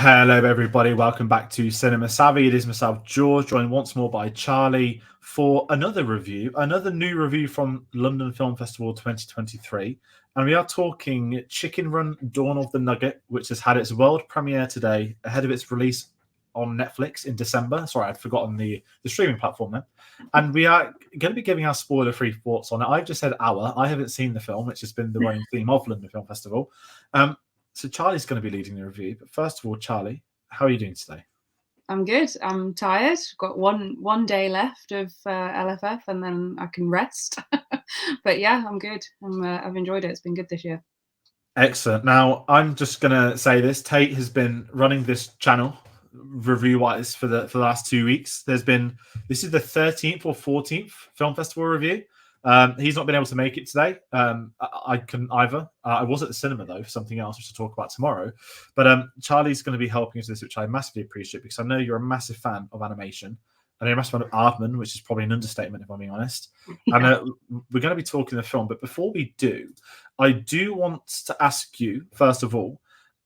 Hello, everybody. Welcome back to Cinema Savvy. It is myself, George, joined once more by Charlie for another review, another new review from London Film Festival 2023. And we are talking Chicken Run Dawn of the Nugget, which has had its world premiere today ahead of its release on Netflix in December. Sorry, I'd forgotten the streaming platform then. And we are going to be giving our spoiler-free thoughts on it. I've just said our. I haven't seen the film, which has been the running theme of London Film Festival. So Charlie's going to be leading the review. But first of all, Charlie, how are you doing today? I'm good. I'm tired. Got one day left of LFF, and then I can rest. But yeah, I'm good. I've enjoyed it. It's been good this year. Excellent. Now, I'm just going to say this. Tate has been running this channel review-wise for the last 2 weeks. This is the 13th or 14th film festival review. He's not been able to make it today. I couldn't either. I was at the cinema, though, for something else, which we'll talk about tomorrow. But Charlie's going to be helping us with this, which I massively appreciate, because I know you're a massive fan of animation. I know you're a massive fan of Aardman, which is probably an understatement, if I'm being honest. Yeah. And we're going to be talking the film. But before we do, I do want to ask you, first of all,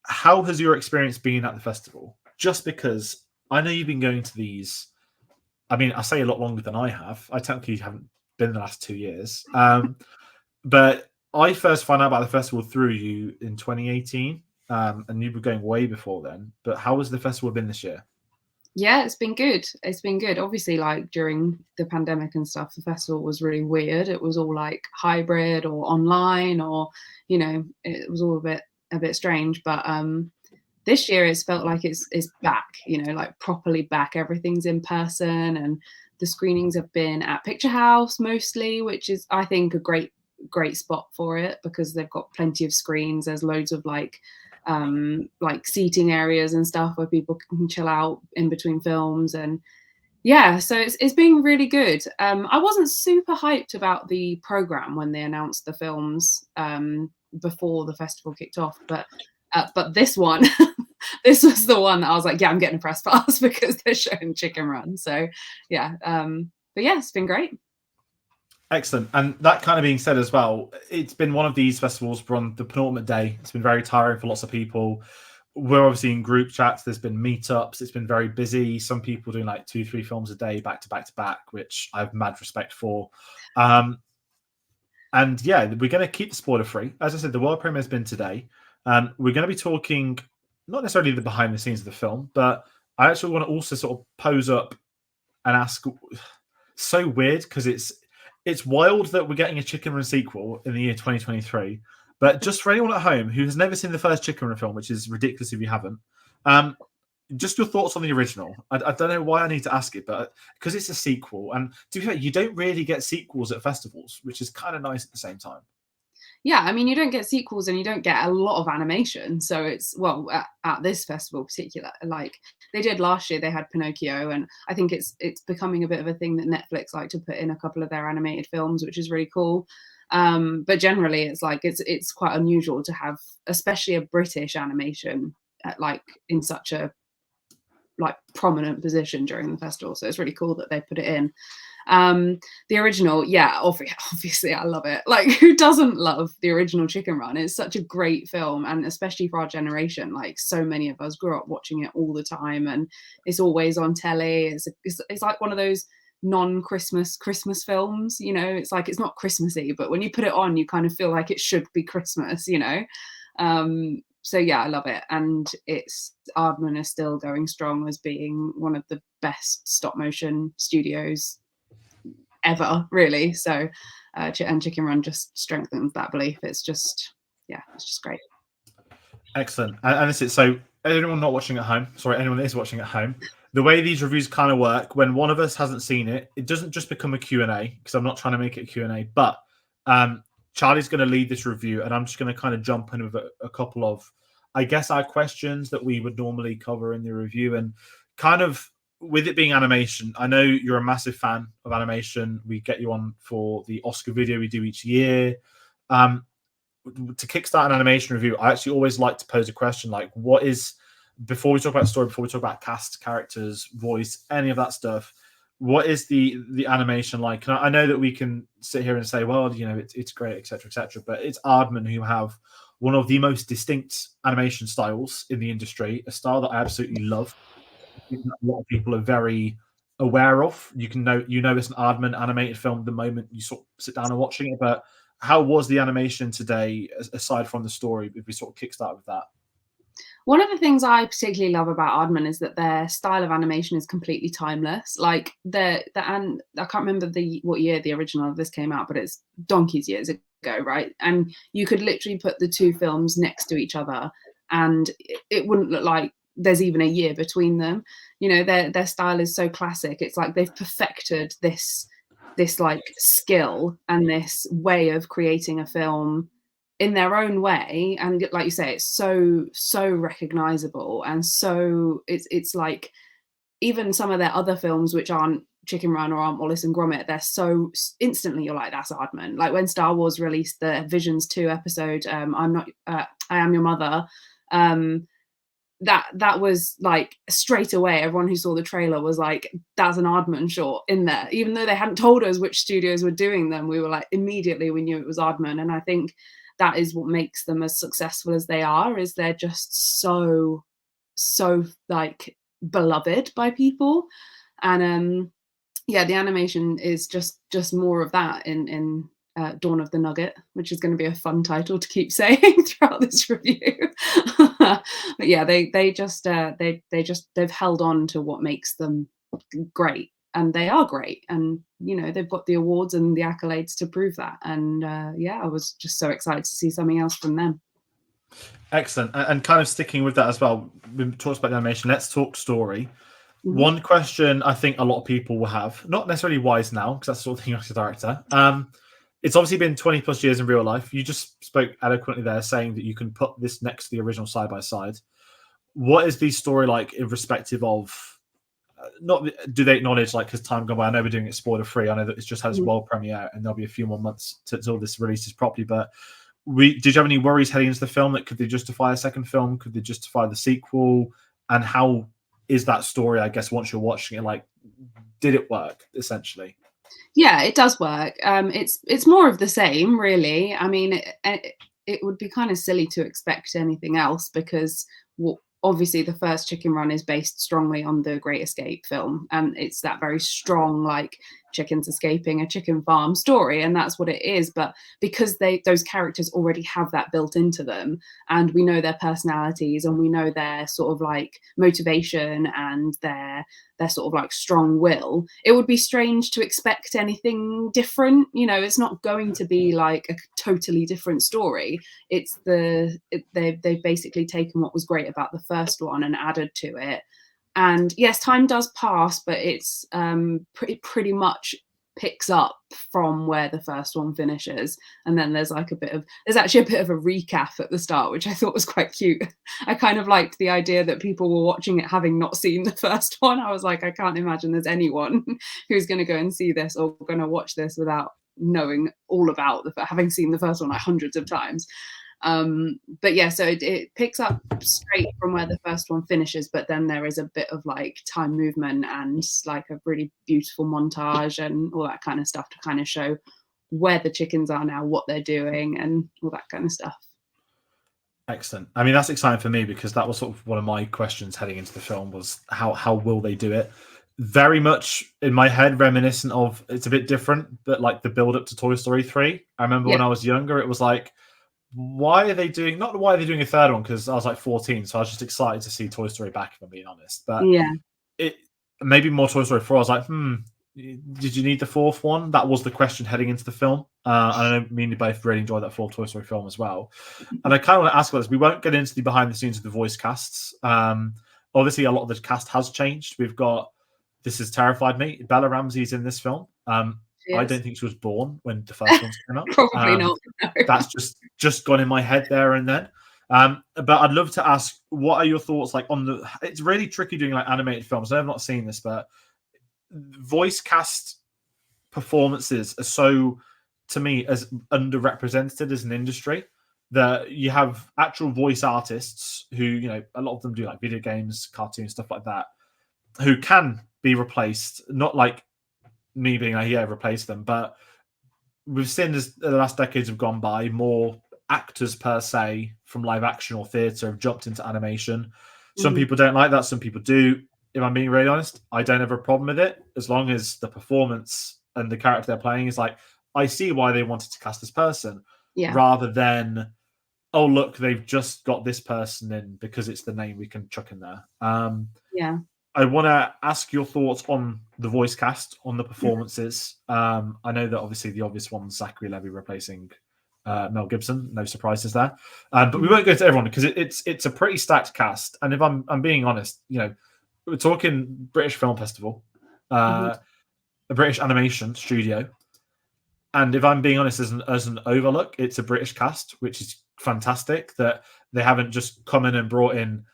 how has your experience been at the festival? Just because I know you've been going to these, I mean, I say a lot longer than I have. I technically haven't been the last 2 years. But I first found out about the festival through you in 2018, and you were going way before then. But how has the festival been this year? Yeah, it's been good. It's been good. Obviously, like during the pandemic and stuff, the festival was really weird. It was all like hybrid or online, or it was all a bit strange. But this year it's felt like it's back, like properly back. Everything's in person, and the screenings have been at Picture House mostly, which is, I think, a great spot for it, because they've got plenty of screens. There's loads of like seating areas and stuff where people can chill out in between films. And yeah, so it's been really good. I wasn't super hyped about the program when they announced the films before the festival kicked off, but this one this was the one that I was like, yeah, I'm getting a press pass because they're showing Chicken Run. So yeah, but yeah, it's been great. Excellent. And that kind of being said as well, it's been one of these festivals on the penultimate day. It's been very tiring for lots of people. We're obviously in group chats. There's been meetups. It's been very busy. Some people doing like 2-3 films a day, back to back to back, which I have mad respect for. And yeah, we're going to keep the spoiler free. As I said, the world premiere has been today. And we're going to be talking not necessarily the behind the scenes of the film, but I actually want to also sort of pose up and ask. So weird, because it's wild that we're getting a Chicken Run sequel in the year 2023. But just for anyone at home who has never seen the first Chicken Run film, which is ridiculous if you haven't, just your thoughts on the original. I don't know why I need to ask it, but because it's a sequel, and to be fair, you don't really get sequels at festivals, which is kind of nice at the same time. Yeah, I mean, you don't get sequels and you don't get a lot of animation. So it's, well, at this festival in particular, like they did last year, they had Pinocchio, and I think it's becoming a bit of a thing that Netflix like to put in a couple of their animated films, which is really cool. But generally, it's like it's quite unusual to have, especially a British animation, like in such a like prominent position during the festival. So it's really cool that they put it in. The original, yeah, obviously I love it. Like, who doesn't love the original Chicken Run? It's such a great film, and especially for our generation, like so many of us grew up watching it all the time, and it's always on telly. It's like one of those non-Christmas films, it's like, it's not Christmassy, but when you put it on, you kind of feel like it should be Christmas. So yeah, I love it. And Aardman is still going strong as being one of the best stop motion studios ever, really. So and Chicken Run just strengthens that belief. It's just great. Excellent. And this is, so anyone not watching at home, sorry, anyone that is watching at home, the way these reviews kind of work, when one of us hasn't seen it, it doesn't just become a Q&A, because I'm not trying to make it a Q&A, but Charlie's going to lead this review, and I'm just going to kind of jump in with a couple of, I guess, our questions that we would normally cover in the review. And kind of, with it being animation, I know you're a massive fan of animation. We get you on for the Oscar video we do each year. To kickstart an animation review, I actually always like to pose a question like, what is, before we talk about story, before we talk about cast, characters, voice, any of that stuff, what is the animation like? And I know that we can sit here and say, well, it's great, etc., etc., but it's Aardman who have one of the most distinct animation styles in the industry, a style that I absolutely love. A lot of people are very aware of. You know it's an Aardman animated film the moment you sort of sit down and watching it. But how was the animation today, aside from the story? If we sort of kickstart with that. One of the things I particularly love about Aardman is that their style of animation is completely timeless. Like and I can't remember what year the original of this came out, but it's donkey's years ago, right? And you could literally put the two films next to each other, and it wouldn't look like there's even a year between them. You know, their style is so classic. It's like they've perfected this like skill and this way of creating a film in their own way, and like you say, it's so recognizable, and so it's like even some of their other films which aren't Chicken Run or aren't Wallace and Gromit, they're so instantly you're like, that's Aardman. Like when Star Wars released the Visions 2 episode, I Am Your Mother, that was like straight away everyone who saw the trailer was like, that's an Aardman short in there, even though they hadn't told us which studios were doing them. We were like, immediately we knew it was Aardman. And I think that is what makes them as successful as they are, is they're just so like beloved by people. And yeah, the animation is just more of that in Dawn of the Nugget, which is going to be a fun title to keep saying throughout this review. But yeah, they've held on to what makes them great, and they are great, and you know they've got the awards and the accolades to prove that. And yeah, I was just so excited to see something else from them. Excellent. And kind of sticking with that as well, we talked about the animation. Let's talk story. Mhm. One question I think a lot of people will have, not necessarily wise now, because that's the sort of thing you ask a director. It's obviously been 20 plus years in real life. You just spoke eloquently there, saying that you can put this next to the original side by side. What is the story like in respective of, not do they acknowledge, like, because time gone by, I know we're doing it spoiler free. I know that it's just had its world premiere and there'll be a few more months till this releases properly. But did you have any worries heading into the film that could they justify a second film? Could they justify the sequel? And how is that story, I guess, once you're watching it? Like, did it work, essentially? Yeah, it does work. It's more of the same, really. I mean, it would be kind of silly to expect anything else, because obviously the first Chicken Run is based strongly on the Great Escape film, and it's that very strong, like, chickens escaping a chicken farm story, and that's what it is. But because those characters already have that built into them, and we know their personalities, and we know their sort of like motivation and their sort of like strong will, it would be strange to expect anything different. You know, it's not going to be like a totally different story. It's they've basically taken what was great about the first one and added to it. And yes, time does pass, but it's pretty much picks up from where the first one finishes. And then there's actually a bit of a recap at the start, which I thought was quite cute. I kind of liked the idea that people were watching it having not seen the first one. I was like, I can't imagine there's anyone who's going to go and see this or going to watch this without knowing all about having seen the first one like hundreds of times. But yeah, so it picks up straight from where the first one finishes, but then there is a bit of like time movement and like a really beautiful montage and all that kind of stuff to kind of show where the chickens are now, what they're doing, and all that kind of stuff. Excellent. I mean, that's exciting for me, because that was sort of one of my questions heading into the film, was how will they do it? Very much in my head reminiscent of, it's a bit different, but like the build up to Toy Story 3. I remember when I was younger, it was like, why are they doing a third one? Because I was like 14, so I was just excited to see Toy Story back, if I'm being honest. But Yeah. it maybe more Toy Story 4. I was like, did you need the fourth one? That was the question heading into the film. And I know me and you both really enjoyed that fourth Toy Story film as well. And I kind of want to ask about this. We won't get into the behind the scenes of the voice casts. Obviously, a lot of the cast has changed. We've got, this has terrified me, Bella Ramsey's in this film. I don't think she was born when the first ones came out. Probably not. No. That's just gone in my head there and then. But I'd love to ask, what are your thoughts like on the? It's really tricky doing like animated films. I've not seen this, but voice cast performances are so, to me, as underrepresented as an industry, that you have actual voice artists who, you know, a lot of them do like video games, cartoons, stuff like that, who can be replaced. Not like me being like, yeah, replace them, but we've seen as the last decades have gone by, more actors per se from live action or theatre have jumped into animation. Some Mhm. people don't like that, some people do. If I'm being really honest, I don't have a problem with it as long as the performance and the character they're playing is like, I see why they wanted to cast this person, Yeah. rather than, oh look, they've just got this person in because it's the name we can chuck in there. Yeah. I want to ask your thoughts on the voice cast, on the performances. I know that obviously the obvious one's Zachary Levi replacing Mel Gibson. No surprises there. But we Mhm. won't go to everyone because it's a pretty stacked cast. And if I'm being honest, we're talking British Film Festival, Mhm. a British animation studio. And if I'm being honest, as an overlook, it's a British cast, which is fantastic that they haven't just come in and brought in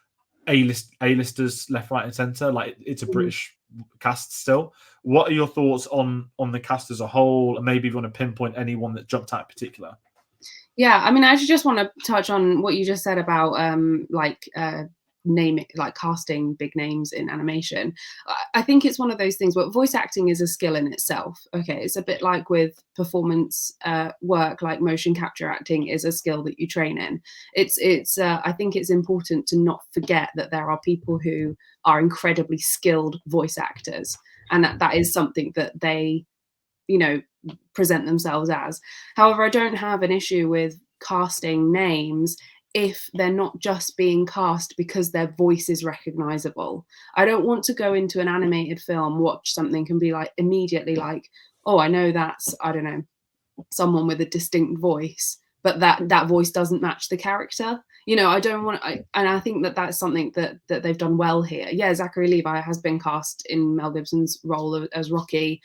A-listers left, right, and center. Like, it's a Mhm. British cast still. What are your thoughts on the cast as a whole? And maybe if you want to pinpoint anyone that jumped out in particular. Yeah, I mean, I actually just want to touch on what you just said about naming, like casting big names in animation. I think it's one of those things where voice acting is a skill in itself. Okay, it's a bit like with performance work, like motion capture acting is a skill that you train in. It's I think it's important to not forget that there are people who are incredibly skilled voice actors, and that is something that they, you know, present themselves as. However, I don't have an issue with casting names if they're not just being cast because their voice is recognizable. I don't want to go into an animated film, watch something and be like immediately like, oh, I know that's, I don't know, someone with a distinct voice, but that voice doesn't match the character. I don't want and I think that that's something that they've done well here. Yeah, Zachary Levi has been cast in Mel Gibson's role as Rocky,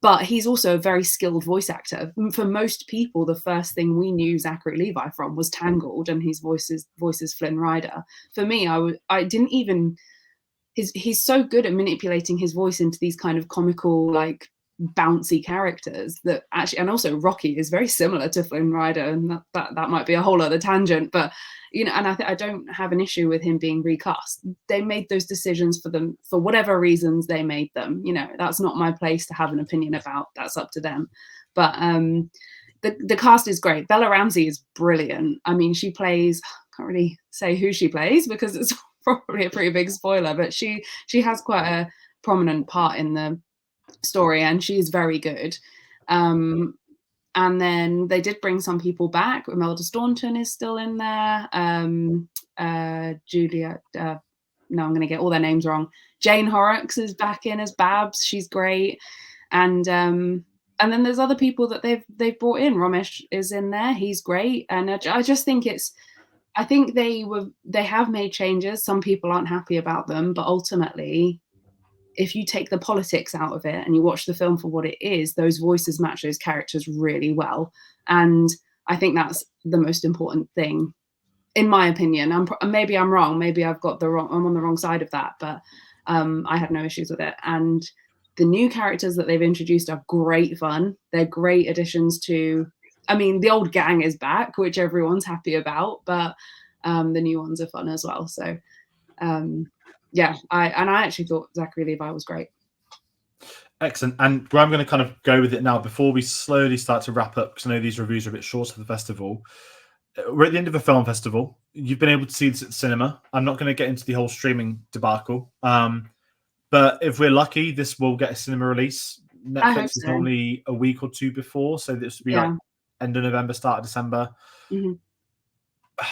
but he's also a very skilled voice actor. For most people, the first thing we knew Zachary Levi from was Tangled, and his voice is Flynn Rider. For me, I didn't even he's so good at manipulating his voice into these kind of comical, like bouncy characters that actually, and also Rocky is very similar to Flynn Rider, and that might be a whole other tangent, but and I don't have an issue with him being recast. They made those decisions for them for whatever reasons they made them. That's not my place to have an opinion about. That's up to them. But the cast is great. Bella Ramsey is brilliant. I mean, she plays. I can't really say who she plays because it's probably a pretty big spoiler, but she has quite a prominent part in the story, and she's very good. And then they did bring some people back. Imelda Staunton is still in there. Julia, no, I'm going to get all their names wrong. Jane Horrocks is back in as Babs. She's great. And then there's other people that they've brought in. Ramesh is in there. He's great. And I just think I think they have made changes. Some people aren't happy about them, but ultimately, if you take the politics out of it and you watch the film for what it is, those voices match those characters really well. And I think that's the most important thing, in my opinion. Maybe I'm wrong. Maybe I'm on the wrong side of that, but I had no issues with it. And the new characters that they've introduced are great fun. They're great additions to. I mean, the old gang is back, which everyone's happy about, but the new ones are fun as well. So yeah, I actually thought Zachary Levi was great. Excellent. And where I'm going to kind of go with it now, before we slowly start to wrap up, because I know these reviews are a bit short for the festival. We're at the end of a film festival. You've been able to see this at the cinema. I'm not going to get into the whole streaming debacle. But if we're lucky, this will get a cinema release. I hope Netflix is so. normally a week or two before, so this would be like Yeah. end of November, start of December. Mhm.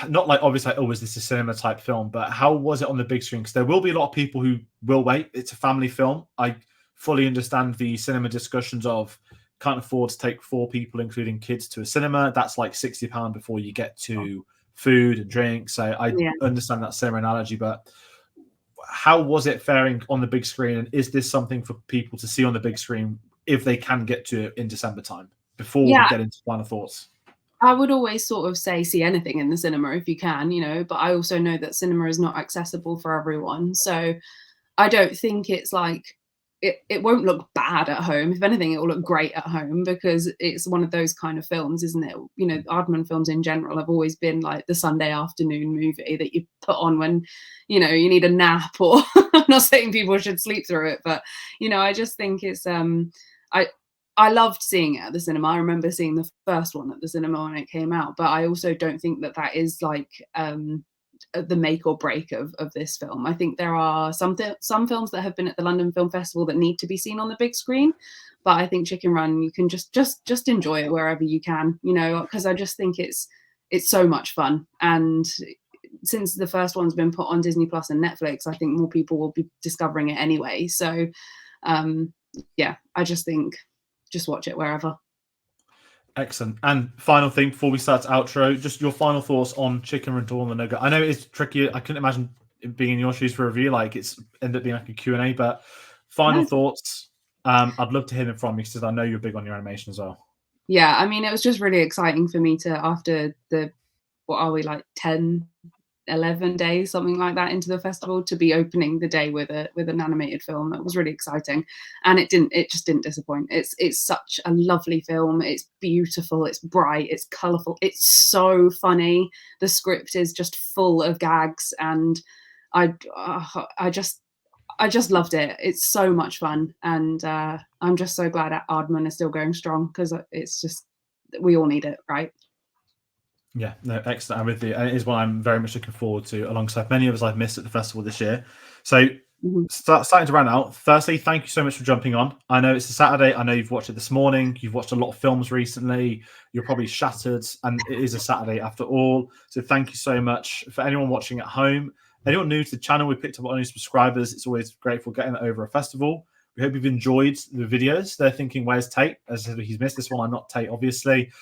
Not like obviously, like, oh, is this a cinema type film? But how was it on the big screen? Because there will be a lot of people who will wait. It's a family film. I fully understand the cinema discussions of can't afford to take 4 people, including kids, to a cinema. That's like £60 before you get to food and drink. So I Yeah. understand that cinema analogy, but how was it faring on the big screen? And is this something for people to see on the big screen if they can get to it in December time? Before we Yeah. get into final thoughts. I would always sort of say see anything in the cinema if you can, but I also know that cinema is not accessible for everyone. So I don't think it's like it won't look bad at home. If anything, it will look great at home because it's one of those kind of films, isn't it? Aardman films in general have always been like the Sunday afternoon movie that you put on when, you need a nap or I'm not saying people should sleep through it, but I just think it's I I loved seeing it at the cinema. I remember seeing the first one at the cinema when it came out, but I also don't think that that is like the make or break of this film. I think there are some films that have been at the London Film Festival that need to be seen on the big screen, but I think Chicken Run, you can just enjoy it wherever you can, you know, because I just think it's so much fun. And since the first one's been put on Disney Plus and Netflix, I think more people will be discovering it anyway. So yeah, I just think just watch it wherever. Excellent. And final thing before we start outro, just your final thoughts on Chicken Run and the Nugget. I know it's tricky. I couldn't imagine it being in your shoes for a review. Like it's ended up being like a Q&A, but final thoughts. I'd love to hear them from you because I know you're big on your animation as well. Yeah, I mean, it was just really exciting for me to, after the, what are we, like 10, 11 days, something like that, into the festival, to be opening the day with an animated film. It was really exciting, and it just didn't disappoint. It's such a lovely film. It's beautiful, it's bright, it's colorful, it's so funny. The script is just full of gags, and I just loved it. It's so much fun, and I'm just so glad that Aardman is still going strong, because it's just, we all need it, right? Yeah, no, excellent. I'm with you. And it is one I'm very much looking forward to, alongside many of us I've missed at the festival this year. So, starting to round out, firstly, thank you so much for jumping on. I know it's a Saturday. I know you've watched it this morning. You've watched a lot of films recently. You're probably shattered, and it is a Saturday after all. So, thank you so much. For anyone watching at home, anyone new to the channel, we picked up on new subscribers. It's always grateful getting that over a festival. We hope you've enjoyed the videos. They're thinking, where's Tate? As I said, he's missed this one. I'm not Tate, obviously.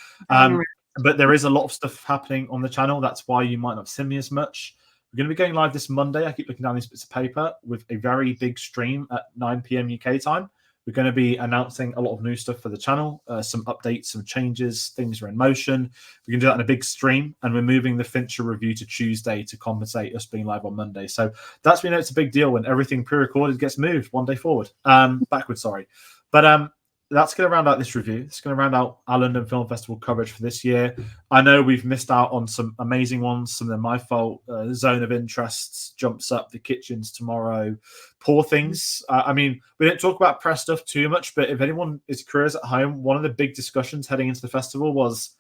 But there is a lot of stuff happening on the channel. That's why you might not see me as much. We're going to be going live this Monday. I keep looking down these bits of paper with a very big stream at 9 p.m. UK time. We're going to be announcing a lot of new stuff for the channel, some updates, some changes, things are in motion. We're going to do that in a big stream, and we're moving the Fincher review to Tuesday to compensate us being live on Monday. So that's, we know it's a big deal when everything pre-recorded gets moved one day forward, backwards, sorry. But that's going to round out this review. It's going to round out our London Film Festival coverage for this year. I know we've missed out on some amazing ones. Some of them my fault. Zone of Interests, Jumps Up, The Kitchens tomorrow, Poor Things. I mean, we didn't talk about press stuff too much, but if anyone is curious at home, one of the big discussions heading into the festival was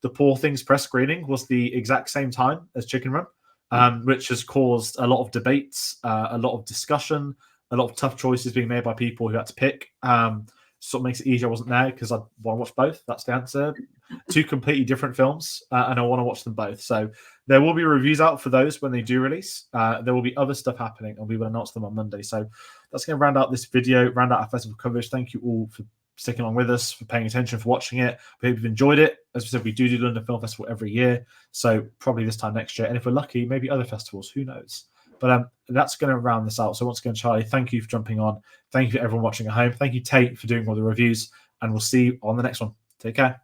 the Poor Things press screening was the exact same time as Chicken Run, which has caused a lot of debates, a lot of discussion, a lot of tough choices being made by people who had to pick. Sort of makes it easier I wasn't there, because I want to watch both. That's the answer. Two completely different films, and I want to watch them both. So there will be reviews out for those when they do release. There will be other stuff happening, and we will announce them on Monday. So that's going to round out this video, round out our festival coverage. Thank you all for sticking along with us, for paying attention, for watching it. We hope you've enjoyed it. As we said, we do London Film Festival every year, so probably this time next year. And if we're lucky, maybe other festivals. Who knows? But that's going to round this out. So once again, Charlie, thank you for jumping on. Thank you for everyone watching at home. Thank you, Tate, for doing all the reviews. And we'll see you on the next one. Take care.